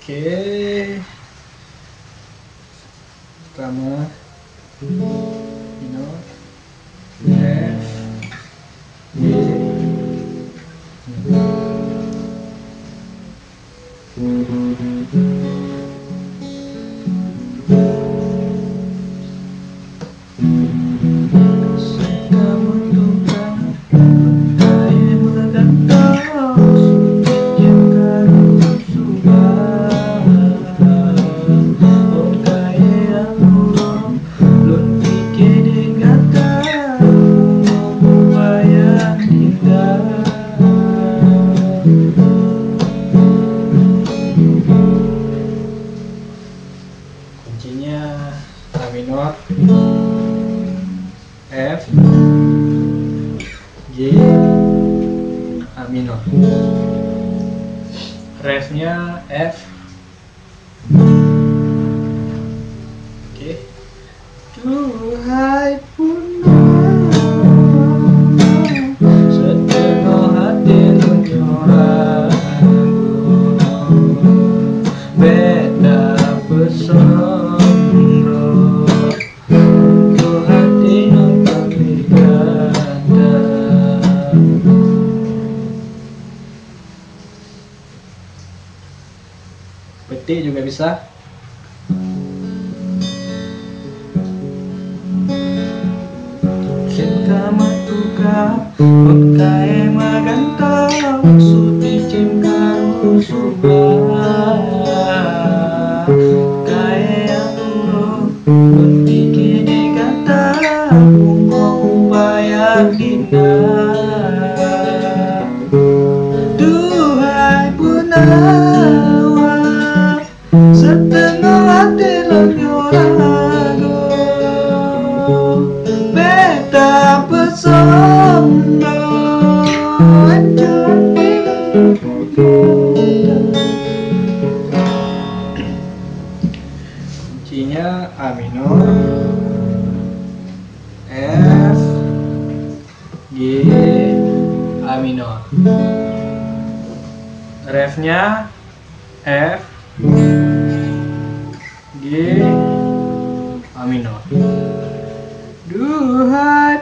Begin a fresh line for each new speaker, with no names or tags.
Oke, pertama minor F G kuncinya A minor, F, G, A minor. Refnya F. Oke. Duhai setengah hati beda pesona untuk hati yang berkata. Petik juga bisa. Cinta matuka pagkae maganta suti cimkaru subah kaya turo kunti kini kata bunga upaya kita. Duhai punawa setengah hati lenyorago beta pesona kuncinya A minor, F, G, A minor. Refnya F, G, A minor. Duhai